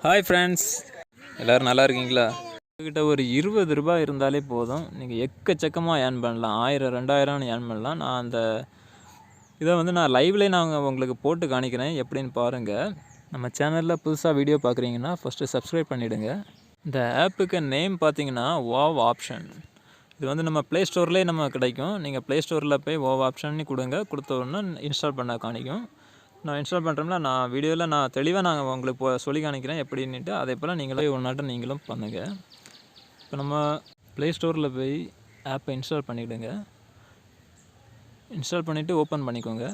Hi friends, எல்லோரும் நல்லா இருக்கீங்களா? உங்கள்கிட்ட ஒரு 20 ரூபாய் இருந்தாலே போதும், நீங்கள் எக்கச்சக்கமாக ஏர்ன் பண்ணலாம். 1000 2000 ஏர்ன் பண்ணலாம். நான் இதை நான் லைவ்லேயே உங்களுக்கு போட்டு காணிக்கிறேன், எப்படின்னு பாருங்கள். நம்ம சேனலில் புதுசாக வீடியோ பார்க்குறீங்கன்னா ஃபஸ்ட்டு சப்ஸ்கிரைப் பண்ணிவிடுங்க. இந்த ஆப்புக்கு நேம் பார்த்தீங்கன்னா wowoption. இது நம்ம ப்ளே ஸ்டோர்லேயே கிடைக்கும். நீங்கள் ப்ளே ஸ்டோரில் போய் wowoption கொடுங்க, கொடுத்த உடனே இன்ஸ்டால் பண்ண காணிக்கும். நான் இன்ஸ்டால் பண்ணுறோம்ல, நான் வீடியோவில் தெளிவாக உங்களுக்கு சொல்லி காணிக்கிறேன் எப்படின்ட்டு. அதே போல் நீங்களும் பண்ணுங்கள். இப்போ நம்ம ப்ளே ஸ்டோரில் போய் ஆப்பை இன்ஸ்டால் பண்ணிவிடுங்க. இன்ஸ்டால் பண்ணிவிட்டு ஓப்பன் பண்ணிக்கோங்க.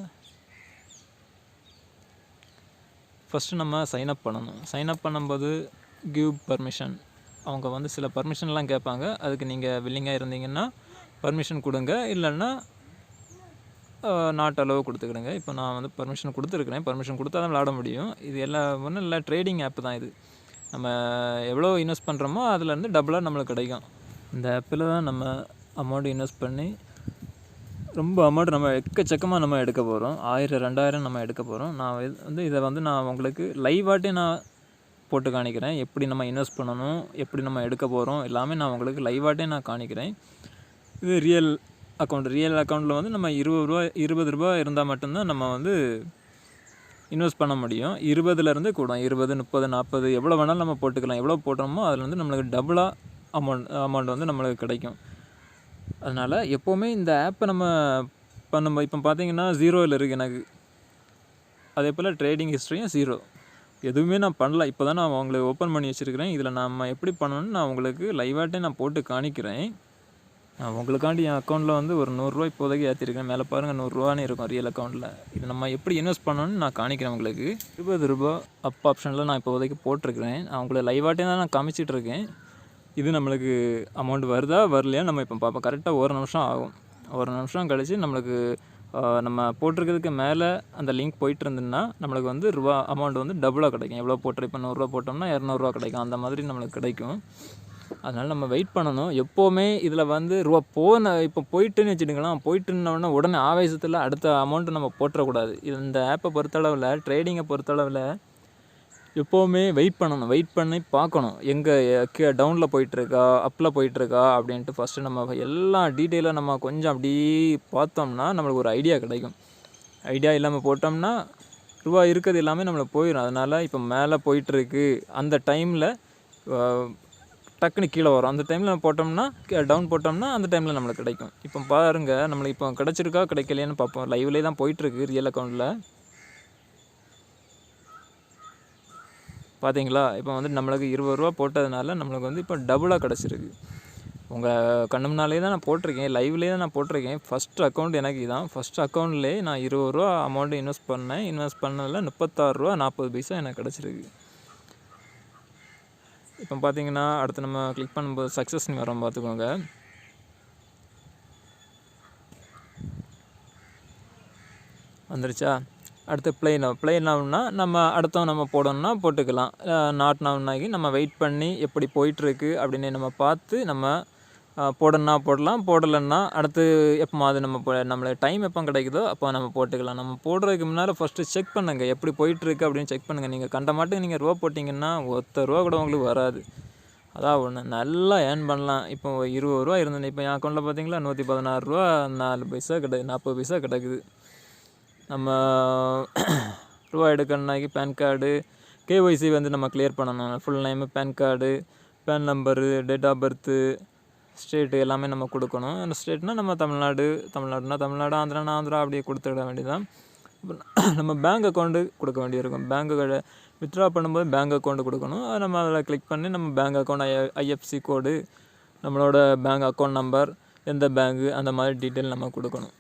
ஃபஸ்ட்டு நம்ம சைன்அப் பண்ணணும். சைன்அப் பண்ணும்போது கிவ் பர்மிஷன், அவங்க சில பர்மிஷன்லாம் கேட்பாங்க. அதுக்கு நீங்கள் வில்லிங்காக இருந்தீங்கன்னா பர்மிஷன் கொடுங்க, இல்லைன்னா நாட் அளவு கொடுத்துக்கிடுங்க. இப்போ நான் பர்மிஷன் கொடுத்துருக்குறேன். பர்மிஷன் கொடுத்தா தான் விளாட முடியும். இது ஒன்றும் இல்லை, ட்ரேடிங் ஆப் தான் இது. நம்ம எவ்வளோ இன்வெஸ்ட் பண்ணுறோமோ அதுலேருந்து டபுளாக நம்மளுக்கு கிடைக்கும். இந்த ஆப்பில் தான் நம்ம அமௌண்ட் இன்வெஸ்ட் பண்ணி ரொம்ப அமௌண்ட் நம்ம எக்கச்சக்கமாக நம்ம எடுக்க போகிறோம். 1000 2000 நம்ம எடுக்க போகிறோம். நான் இதை நான் உங்களுக்கு லைவாட்டே நான் போட்டு காணிக்கிறேன். எப்படி நம்ம இன்வெஸ்ட் பண்ணணும், எப்படி நம்ம எடுக்க போகிறோம், எல்லாமே நான் உங்களுக்கு லைவாட்டே நான் காணிக்கிறேன். இது ரியல் அக்கௌண்ட்டில் நம்ம 20 ரூபா இருந்தால் மட்டும்தான் நம்ம இன்வெஸ்ட் பண்ண முடியும். 20லேருந்து கூடும், 20 30 40 எவ்வளோ வேணாலும் நம்ம போட்டுக்கலாம். எவ்வளோ போட்டோமோ அதில் நம்மளுக்கு டபுளாக அமௌண்ட் நம்மளுக்கு கிடைக்கும். அதனால் எப்போவுமே இந்த ஆப்பை நம்ம பண்ணும்போது இப்போ பார்த்தீங்கன்னா 0ல் இருக்குது எனக்கு. அதே போல் ட்ரேடிங் ஹிஸ்ட்ரியும் 0, எதுவுமே நான் பண்ணல. இப்போ தான் நான் உங்களுக்கு ஓப்பன் பண்ணி வச்சுருக்கிறேன். இதில் நம்ம எப்படி பண்ணணும்னு நான் உங்களுக்கு லைவாட்டே நான் போட்டு காணிக்கிறேன். நான் உங்களுக்காண்டி என் அக்கௌண்ட்டில் ஒரு 100 ரூபா இப்போதைக்கு ஏற்றிருக்கேன். மேலே பாருங்கள், 100 ரூபான்னு இருக்கும் ரியல் அக்கௌண்ட்டில். இது நம்ம எப்படி இன்வெஸ்ட் பண்ணணும்னு நான் காணிக்கிறேன் உங்களுக்கு. 20 ரூபா அப் ஆப்ஷனில் நான் இப்போதைக்கு போட்டிருக்கிறேன். நான் உங்களுக்கு லைவாட்டே தான் நான் காமிச்சிட்ருக்கேன். இது நம்மளுக்கு அமௌண்ட் வருதா வரலையா நம்ம இப்போ பார்ப்போம். கரெக்டாக 1 நிமிஷம் ஆகும். 1 நிமிஷம் கழித்து நம்மளுக்கு நம்ம போட்டிருக்கிறதுக்கு மேலே அந்த லிங்க் போயிட்டு இருந்ததுன்னா நம்மளுக்கு ரூபா அமௌண்ட் டபுளாக கிடைக்கும். எவ்வளோ போட்டு இப்போ 100 ரூபா போட்டோம்னா 200 ரூபா கிடைக்கும். அந்த மாதிரி நம்மளுக்கு கிடைக்கும். அதனால் நம்ம வெயிட் பண்ணணும். எப்போவுமே இதில் ரூபா இப்போ போயிட்டுன்னு வச்சுட்டுங்களேன், போயிட்டுன்னொடனே உடனே ஆவேசத்தில் அடுத்த அமௌண்ட்டு நம்ம போட்டுறக்கூடாது. இந்த ஆப்பை பொறுத்தளவில், ட்ரேடிங்கை பொறுத்தளவில் எப்போவுமே வெயிட் பண்ணணும். வெயிட் பண்ணி பார்க்கணும், எங்கே டவுனில் போயிட்டுருக்கா, அப்பில் போயிட்டுருக்கா அப்படின்ட்டு ஃபஸ்ட்டு நம்ம எல்லா டீட்டெயிலாக நம்ம கொஞ்சம் அப்படி பார்த்தோம்னா நம்மளுக்கு ஒரு ஐடியா கிடைக்கும். ஐடியா இல்லாமல் போட்டோம்னா ரூபா இருக்கிறது எல்லாமே நம்மளுக்கு போயிடும். அதனால் இப்போ மேலே போயிட்டுருக்கு அந்த டைமில் டக்குன்னு கீழே வரும். அந்த டைமில் நம்ம போட்டோம்னா, டவுன் போட்டோம்னா அந்த டைமில் நம்மளுக்கு கிடைக்கும். இப்போ பாருங்கள், நம்மளுக்கு இப்போ கிடச்சிருக்கா கிடைக்கலையான்னு பார்ப்போம். லைவ்லேயே தான் போயிட்டுருக்கு ரியல் அக்கௌண்ட்டில். பார்த்தீங்களா? இப்போ நம்மளுக்கு 20 ரூபா போட்டதுனால நம்மளுக்கு இப்போ டபுளாக கிடச்சிருக்கு. உங்கள் கண்ணு முன்னாலே தான் நான் போட்டிருக்கேன், லைவ்லேயே தான் நான் போட்டிருக்கேன். ஃபஸ்ட்டு அக்கௌண்ட் எனக்கு இதான். ஃபஸ்ட்டு அக்கௌண்ட்லேயே நான் 20 ரூபா அமௌண்ட்டு இன்வெஸ்ட் பண்ணேன். இன்வெஸ்ட் பண்ணதில் 36 ரூபா 40 பைசா எனக்கு கிடச்சிருக்கு. இப்போ பார்த்தீங்கன்னா அடுத்து நம்ம கிளிக் பண்ணும்போது சக்ஸஸ்ன்னு வரோம், பார்த்துக்கோங்க. வந்துருச்சா? அடுத்து ப்ளே நவுன்னா நம்ம அடுத்தவங்க நம்ம போடணும்னா போட்டுக்கலாம். நாட் நவுன்னாக்கி நம்ம வெயிட் பண்ணி எப்படி போயிட்டுருக்கு அப்படின்னு நம்ம பார்த்து நம்ம போடணுன்னா போடலாம், போடலைன்னா அடுத்து எப்போது நம்மளுக்கு டைம் எப்போ கிடைக்குதோ அப்போ நம்ம போட்டுக்கலாம். நம்ம போடுறதுக்கு முன்னால் ஃபஸ்ட்டு செக் பண்ணுங்கள், எப்படி போயிட்டுருக்கு அப்படின்னு செக் பண்ணுங்கள். நீங்கள் கண்ட மாட்டுக்கு நீங்கள் ரூபா போட்டிங்கன்னா ரூபா கூட உங்களுக்கு வராது. அதான் ஒன்று, நல்லா ஏர்ன் பண்ணலாம். இப்போ 20 ரூபா இருந்தது, இப்போ என் அக்கௌண்ட்டில் பார்த்தீங்களா 116 ரூபா 4 பைசா 40 பைசா கிடக்குது. நம்ம ரூபா எடுக்கணுன்னாக்கி பேன் கார்டு, கேஒய்சி நம்ம கிளியர் பண்ணணும். Full name, PAN card, PAN number, date of birth, state எல்லாமே நம்ம கொடுக்கணும். அந்த ஸ்டேட்னால் நம்ம தமிழ்நாடுனா தமிழ்நாடு, ஆந்திரானா ஆந்திரா, அப்படியே கொடுத்துட வேண்டியதான். நம்ம பேங்க் அக்கௌண்ட்டு கொடுக்க வேண்டியிருக்கும். பேங்க்கு வித்ட்ரா பண்ணும்போது பேங்க் அக்கௌண்ட்டு கொடுக்கணும். அதை நம்ம அதில் கிளிக் பண்ணி நம்ம பேங்க் அக்கௌண்ட் ஐஎஃப்சி கோடு, நம்மளோட பேங்க் அக்கௌண்ட் நம்பர், எந்த பேங்கு, அந்த மாதிரி டீட்டெயில் நம்ம கொடுக்கணும்.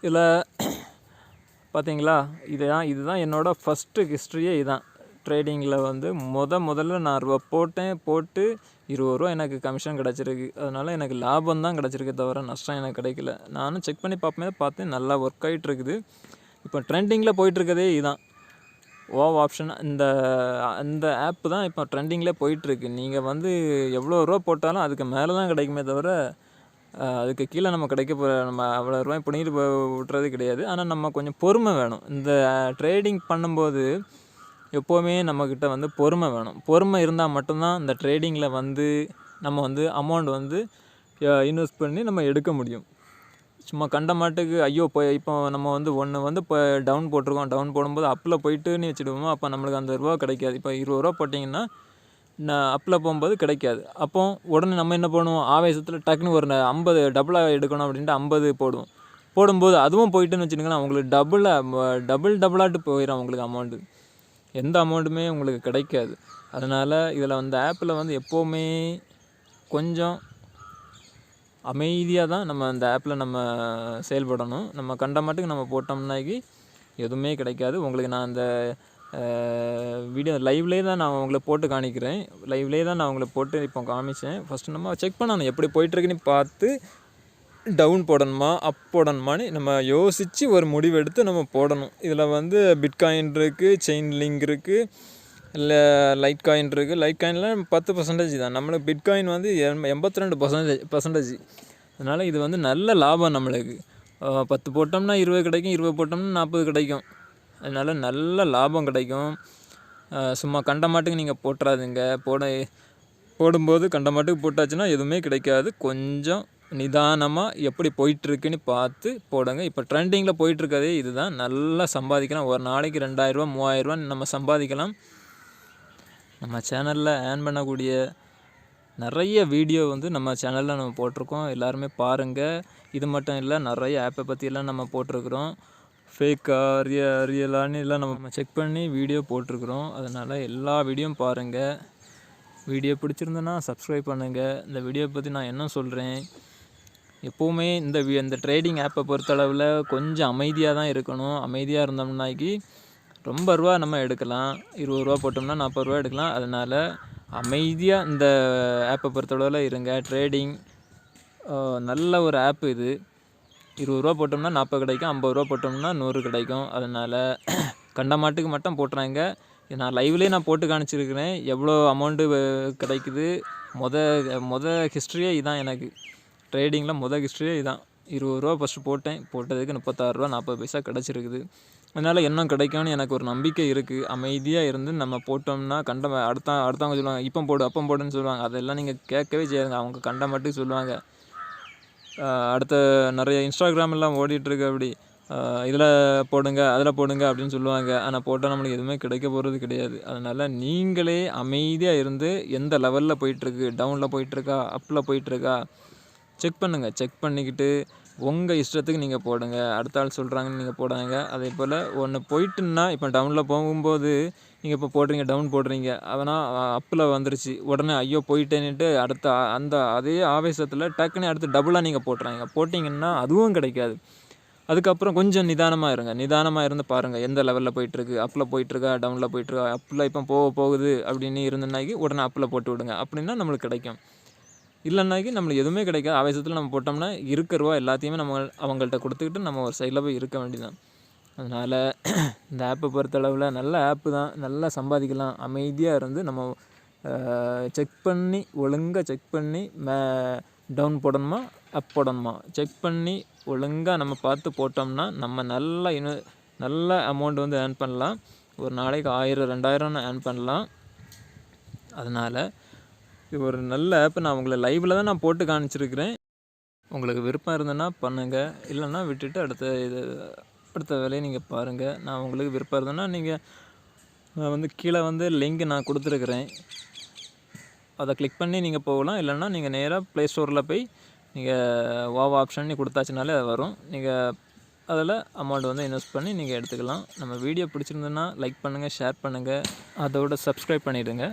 இதில் பார்த்தீங்களா, இதுதான் என்னோடய ஃபஸ்ட்டு ஹிஸ்ட்ரியே. இதுதான் ட்ரேடிங்கில் முதல்ல நான் ரூபா போட்டு 20 ரூபா எனக்கு கமிஷன் கிடச்சிருக்கு. அதனால் எனக்கு லாபம் தான் கிடச்சிருக்கே தவிர நஷ்டம் எனக்கு கிடைக்கல. நானும் செக் பண்ணி பார்த்தேன், நல்லா ஒர்க் ஆகிட்டுருக்குது. இப்போ ட்ரெண்டிங்கில் போயிட்டுருக்கதே இதுதான், wowoption. இந்த ஆப்பு தான் இப்போ ட்ரெண்டிங்கில் போயிட்டுருக்கு. நீங்கள் எவ்வளோ ரூபா போட்டாலும் அதுக்கு மேலே தான் கிடைக்குமே தவிர அதுக்கு கீழே நம்ம நம்ம அவ்வளோ ரூபாய் பிடிங்கிட்டு விட்டுறது கிடையாது. ஆனால் நம்ம கொஞ்சம் பொறுமை வேணும். இந்த ட்ரேடிங் பண்ணும்போது எப்போவுமே நம்மக்கிட்ட வந்து பொறுமை வேணும். பொறுமை இருந்தால் மட்டும்தான் இந்த ட்ரேடிங்கில் வந்து நம்ம வந்து அமௌண்ட் வந்து இன்வெஸ்ட் பண்ணி நம்ம எடுக்க முடியும். சும்மா கண்ட மாட்டுக்கு இப்போ நம்ம வந்து ஒன்று வந்து இப்போ டவுன் போட்டிருக்கோம். டவுன் போடும்போது அப்பில் போயிட்டுன்னு வச்சுடுவோமோ, அப்போ நம்மளுக்கு அந்த ரூபா கிடைக்காது. இப்போ 20 ரூபா போட்டிங்கன்னா அப்பில் போகும்போது கிடைக்காது. அப்போ உடனே நம்ம என்ன பண்ணுவோம், ஆவேசத்தில் டக்குன்னு ஒரு 50 டபுளாக எடுக்கணும் அப்படின்ட்டு 50 போடுவோம். போடும்போது அதுவும் போயிட்டுன்னு வச்சுக்கோங்களேன், உங்களுக்கு டபுளாட்டு போயிடும் உங்களுக்கு அமௌண்ட்டு. எந்த அமௌண்ட்டுமே உங்களுக்கு கிடைக்காது. அதனால் இதில் வந்து ஆப்பில் வந்து எப்போவுமே கொஞ்சம் அமைதியாக தான் நம்ம அந்த ஆப்பில் நம்ம செயல்படணும். நம்ம கண்ட மாட்டுக்கு நம்ம போட்டோம்னாக்கி எதுவுமே கிடைக்காது. உங்களுக்கு நான் அந்த வீடியோ லைவ்லேயே தான் நான் உங்களுக்கு போட்டு காணிக்கிறேன். லைவ்லேயே தான் நான் உங்களுக்கு போட்டு இப்போ காமிச்சேன். ஃபஸ்ட்டு நம்ம செக் பண்ணணும், எப்படி போயிட்டுருக்குன்னு பார்த்து டவுன் போடணுமா அப் போடணுமான்னு நம்ம யோசித்து ஒரு முடிவு எடுத்து நம்ம போடணும். இதில் வந்து பிட்காயின் இருக்குது, செயின் லிங்க் இருக்குது, இல்லை லைட் காயின் இருக்குது. லைட் காயின்லாம் 10% தான். நம்மளுக்கு பிட்காயின் வந்து 82%. அதனால் இது வந்து நல்ல லாபம் நம்மளுக்கு. 10 போட்டோம்னா 20 கிடைக்கும், 20 போட்டோம்னா 40 கிடைக்கும். அதனால் நல்ல லாபம் கிடைக்கும். சும்மா கண்ட மாட்டுக்கு நீங்கள் போட்டுறாதுங்க. போடும்போது கண்ட மாட்டுக்கு போட்டாச்சுன்னா எதுவுமே கிடைக்காது. கொஞ்சம் நிதானமாக எப்படி போயிட்டுருக்குன்னு பார்த்து போடுங்க. இப்போ ட்ரெண்டிங்கில் போயிட்டுருக்கதே இதுதான். நல்லா சம்பாதிக்கலாம். ஒரு நாளைக்கு 2000 3000 நம்ம சம்பாதிக்கலாம். நம்ம சேனலில் ஏர்ன் பண்ணக்கூடிய நிறைய வீடியோ வந்து நம்ம சேனலில் நம்ம போட்டிருக்கோம். எல்லாருமே பாருங்கள். இது மட்டும் இல்லை, நிறைய ஆப்பை பற்றியெல்லாம் நம்ம போட்டிருக்கிறோம். ஃபேக்கா ரியலான்னு எல்லாம் நம்ம செக் பண்ணி வீடியோ போட்டிருக்குறோம். அதனால் எல்லா வீடியோவும் பாருங்கள். வீடியோ பிடிச்சிருந்ததுன்னா சப்ஸ்கிரைப் பண்ணுங்கள். இந்த வீடியோ பற்றி நான் என்ன சொல்கிறேன், எப்போவுமே இந்த ட்ரேடிங் ஆப்பை பொறுத்தளவில் கொஞ்சம் அமைதியாக தான் இருக்கணும். அமைதியாக இருந்தோம்னாக்கி ரொம்ப ரூபா நம்ம எடுக்கலாம். 20 ரூபா போட்டோம்னா 40 ரூபா எடுக்கலாம். அதனால் அமைதியாக இந்த ஆப்பை பொறுத்தளவில் இருங்க. ட்ரேடிங் நல்ல ஒரு ஆப்பு இது. 20 ரூபா போட்டோம்னா 40 கிடைக்கும், 50 ரூபா போட்டோம்னா 100 கிடைக்கும். அதனால் கண்ட மாட்டுக்கு மட்டும் போட்டுறாங்க. நான் லைவ்லேயே நான் போட்டு காணிச்சிருக்கிறேன் எவ்வளோ அமௌண்ட்டு கிடைக்குது. ஹிஸ்ட்ரியே இதான். எனக்கு ட்ரேடிங்கில் ஹிஸ்ட்ரியே இதான். 20 ரூபா ஃபஸ்ட்டு போட்டதுக்கு 36 ரூபா 40 பைசா கிடச்சிருக்குது. அதனால் இன்னும் கிடைக்கும்னு எனக்கு ஒரு நம்பிக்கை இருக்குது. அமைதியாக இருந்து நம்ம போட்டோம்னா அடுத்தவங்க சொல்லுவாங்க, இப்போ போடு அப்போ போடுன்னு சொல்லுவாங்க. அதெல்லாம் நீங்கள் கேட்கவே செய்யாதுங்க. அவங்க கண்ட மட்டுக்கு சொல்லுவாங்க. அடுத்த நிறைய இன்ஸ்டாகிராமெல்லாம் ஓடிட்டுருக்கு. அப்படி இதில் போடுங்க அதில் போடுங்க அப்படின்னு சொல்லுவாங்க. ஆனால் போட்டால் நம்மளுக்கு எதுவுமே கிடைக்க போகிறது கிடையாது. அதனால் நீங்களே அமைதியாக இருந்து எந்த லெவலில் போயிட்டுருக்கு, டவுனில் போயிட்டுருக்கா அப்பில் போயிட்டுருக்கா செக் பண்ணுங்கள். செக் பண்ணிக்கிட்டு உங்கள் இஷ்டத்துக்கு நீங்கள் போடுங்க. அடுத்த ஆள் சொல்கிறாங்கன்னு நீங்கள் போடாங்க. அதே போல் ஒன்று போயிட்டுன்னா, இப்போ டவுனில் போகும்போது நீங்கள் இப்போ போடுறீங்க, டவுன் போடுறீங்க, அதனால் அப்பில் வந்துருச்சு. உடனே ஐயோ போயிட்டேன்னுட்டு அதே ஆவேசத்தில் டக்குன்னு அடுத்து டபுளாக நீங்கள் போட்டிங்கன்னா அதுவும் கிடைக்காது. அதுக்கப்புறம் கொஞ்சம் நிதானமாக இருங்க. நிதானமாக இருந்து பாருங்கள் எந்த லெவலில் போயிட்டுருக்கு, அப்பில் போயிட்டுருக்கா டவுனில் போயிட்டுருக்கா. அப்பில் இப்போ போகுது அப்படின்னு இருந்தனாக்கி உடனே அப்பில் போட்டு விடுங்க. அப்படின்னா நம்மளுக்கு கிடைக்கும். இல்லைன்னாக்கி நம்மளுக்கு எதுவுமே கிடைக்காது. ஆவேசத்தில் நம்ம போட்டோம்னா இருக்க ரூபா எல்லாத்தையுமே அவங்கள்ட்ட கொடுத்துக்கிட்டு நம்ம ஒரு சைடில் போய் இருக்க வேண்டியதான். அதனால் இந்த ஆப்பை பொறுத்தளவில் நல்ல ஆப்பு தான். நல்லா சம்பாதிக்கலாம். அமைதியாக இருந்து நம்ம ஒழுங்காக செக் பண்ணி டவுன் போடணுமா அப் போடணுமா செக் பண்ணி ஒழுங்காக நம்ம பார்த்து போட்டோம்னா நம்ம நல்ல அமௌண்ட் வந்து ஏர்ன் பண்ணலாம். ஒரு நாளைக்கு 1000 2000 ஏர்ன் பண்ணலாம். அதனால் இது ஒரு நல்ல ஆப். நான் உங்களை லைவில் தான் நான் போட்டு காணிச்சிருக்கிறேன். உங்களுக்கு விருப்பம் இருந்ததுன்னா பண்ணுங்கள், இல்லைன்னா விட்டுட்டு அடுத்த வேலையை நீங்கள் பாருங்கள். நான் உங்களுக்கு விருப்பம் இருந்ததுன்னா நான் வந்து கீழே வந்து லிங்க் நான் கொடுத்துருக்குறேன். அதை கிளிக் பண்ணி நீங்கள் போகலாம். இல்லைன்னா நீங்கள் நேராக ப்ளே ஸ்டோரில் போய் நீங்கள் wowoption கொடுத்தாச்சுனாலே அது வரும். நீங்கள் அதில் அமௌண்ட் வந்து இன்வெஸ்ட் பண்ணி நீங்கள் எடுத்துக்கலாம். நம்ம வீடியோ பிடிச்சிருந்ததுன்னா லைக் பண்ணுங்கள், ஷேர் பண்ணுங்கள், அதோட சப்ஸ்கிரைப் பண்ணிவிடுங்க.